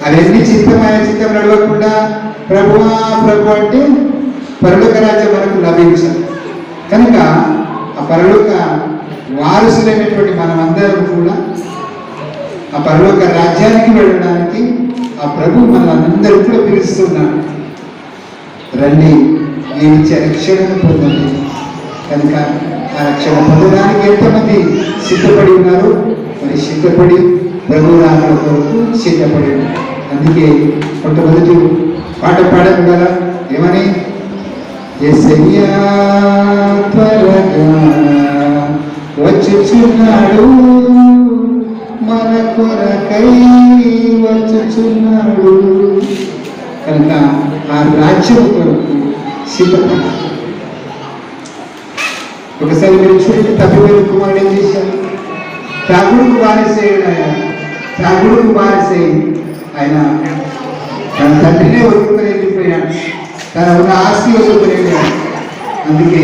అవన్నీ చిత్తమైన చిత్తం నడవకుండా ప్రభువా ప్రభు అంటే పరలోక రాజ్యం మనకు లభించాలి. కనుక ఆ పరలోక వారసులైనటువంటి మనమందరం కూడా ఆ పరలోక రాజ్యానికి వెళ్ళడానికి ఆ ప్రభు మనందరూ కూడా పిలుస్తున్నాడు. రండి, నేను ఇచ్చే రక్షణను పొందండి. కనుక ఆ రక్షణ పొందడానికి ఎంతమంది సిద్ధపడి ఉన్నారు? మరి సిద్ధపడి ప్రభు రాకడ కొరకు సిద్ధపడి ఉన్నారు. అందుకే మొట్టమొదటి పాట పాడను కదా, ఏమని? యేసయ్యా త్వరగా వచ్చుచున్నాడు, మన కొరకై వచ్చుచున్నాడు. కనుక ఆ రాజ్యం కొరకు సిద్ధపడి. ఒకసారి మీరు చూడండి, తప్పిపోయిన కుమారుడు ఏం చేశారు? త్రాగుడుకు బానిసయ్యాడు. త్రాగుడుకు బానిసై ఆయన తన తండ్రినే వదులుకొని వెళ్ళిపోయాడు, తన ఉన్న ఆస్తి వదులుకొని వెళ్ళాడు. అందుకే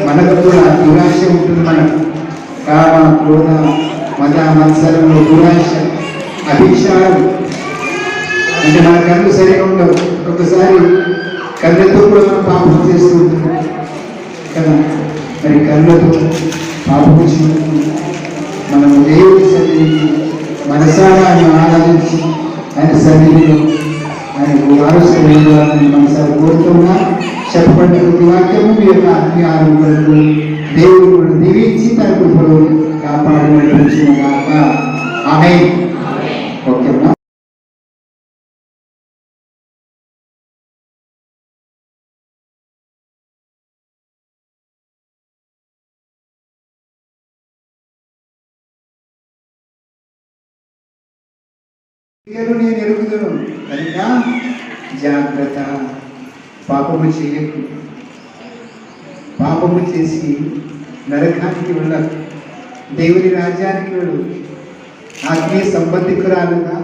మనకు కూడా దురాశ ఉంటుంది. మనకు కామ క్రోధ మత మత్సరంలో దురాశ, అభిషారం అంటే మన కళ్ళు సరిగా ఉండవు. ఒక్కొక్కసారి కళ్ళతో కూడా మనం పాపం చేస్తూ ఉంటాం కదా. మరి కళ్ళతో పాపం చేసినప్పుడు మనం దేవుడి సన్నిధికి మనసారా ఆయన ఆరాధించి ఆయన సన్నిధిలో ఆయనకు వారసులని మనసారి కోరుతున్నా. చెప్పబడిన ప్రతి వాక్యము మీ యొక్క ఆత్మీయ ఆరోగ్యాలకు దేవుడు దీవించి తన కృపలో కాపాడి నడిపించిన గాక. ఆమేన్. ఓకేనా? నేను ఎరుగుదును కనుక జాగ్రత్త. పాపము చేయకు. పాపము చేసి నరకానికి వెళ్ళదు, దేవుని రాజ్యానికి వెళ్ళు. ఆత్మీయ సంబంధికురాలుగా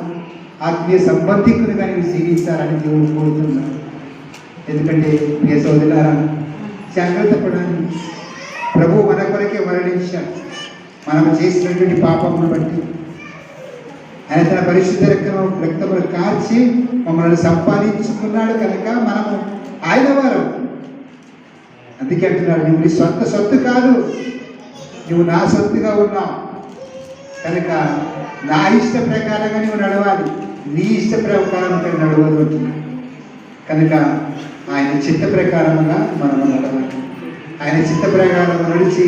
ఆత్మీయ సంబంధికులుగా నీవు జీవించాలని దేవుడు కోరుతున్నాడు. ఎందుకంటే ప్రియ సోదరులారా, జాగ్రత్త పడాలి. ప్రభు మన కొరకే మరణించాడు. మనం చేసినటువంటి పాపమును బట్టి ఆయన తన పరిశుద్ధ రక్తమును కార్చి మమ్మల్ని సంపాదించుకున్నాడు. కనుక మనము ఆయన వారం. అందుకే అంటున్నాడు, నువ్వు నీ సొంత సొత్తు కాదు, నువ్వు నా సొత్తుగా ఉన్నావు. కనుక నా ఇష్ట ప్రకారంగా నువ్వు నడవాలి, నీ ఇష్ట ప్రకారంగా నడవదు. కనుక ఆయన చిత్త ప్రకారంగా మనము నడవాలి. ఆయన చిత్త ప్రకారం నడిచి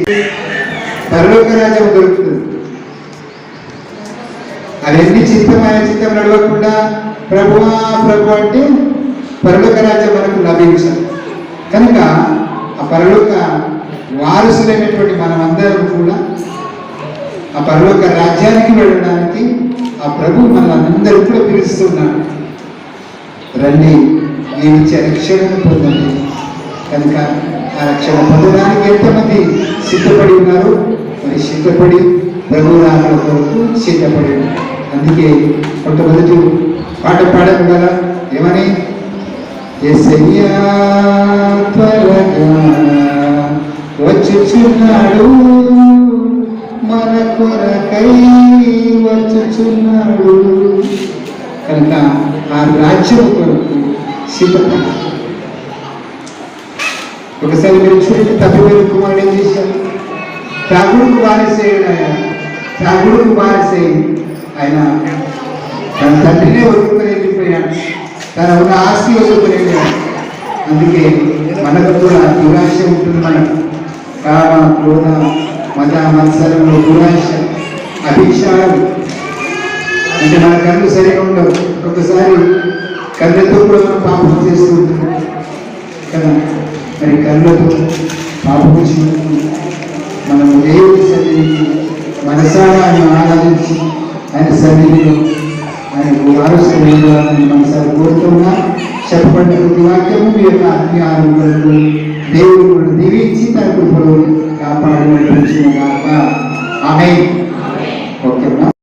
పరలోక రాజ్యం దొరుకుతుంది. అవన్నీ చిత్తమైన చిత్తం నడవకుండా ప్రభువా ప్రభు అంటే పరలోక రాజ్యం మనకు లభించాలి. కనుక ఆ పరలోక వారసులైనటువంటి మనమందరం కూడా ఆ పరలోక రాజ్యానికి వెళ్ళడానికి ఆ ప్రభు మనందరూ కూడా పిలుస్తున్నాడు. రండి, నేను ఇచ్చే రక్షణను పొందండి. కనుక ఆ రక్షణ పొందడానికి ఎంతమంది సిద్ధపడి ఉన్నారు? మరి సిద్ధపడి ప్రభు రాకడ కొరకు సిద్ధపడి ఉన్నారు. అందుకే మొట్టమొదటి పాట పాడను కదా, ఏమని? యేసయ్యా త్వరగా వచ్చుచున్నాడు, మన కొరకై వచ్చుచున్నాడు. కనుక ఆ రాజ్యం కొరకు సిద్ధపడి. ఒకసారి మీరు చూడండి, తప్పిపోయిన కుమారుడు ఏం చేశారు? త్రాగుడుకు బానిసయ్యాడు. త్రాగుడుకు బానిసై ఆయన తన తండ్రినే వదులుకొని వెళ్ళిపోయాడు, తన ఉన్న ఆస్తి వదులుకొని వెళ్ళాడు. అందుకే మనకు కూడా దురాశ ఉంటుంది. మనకు కామ క్రోధ మత మత్సరంలో దురాశ, అభిషారం అంటే మన కళ్ళు సరిగా ఉండవు. ఒక్కొక్కసారి కళ్ళతో కూడా మనం పాపం చేస్తూ ఉంటాం కదా. మరి కళ్ళతో పాపం చేసినప్పుడు మనం దేవుడి సన్నిధికి మనసారా ఆయన ఆరాధించి ఆయన సన్నిధిలో ఆయనకు వారసులని మనసారి కోరుతున్నా. చెప్పబడిన ప్రతి వాక్యము మీ యొక్క ఆత్మీయ ఆరోగ్యాలకు దేవుడు దీవించి తన కృపలో కాపాడి నడిపించిన గాక. ఆమేన్. ఓకేనా?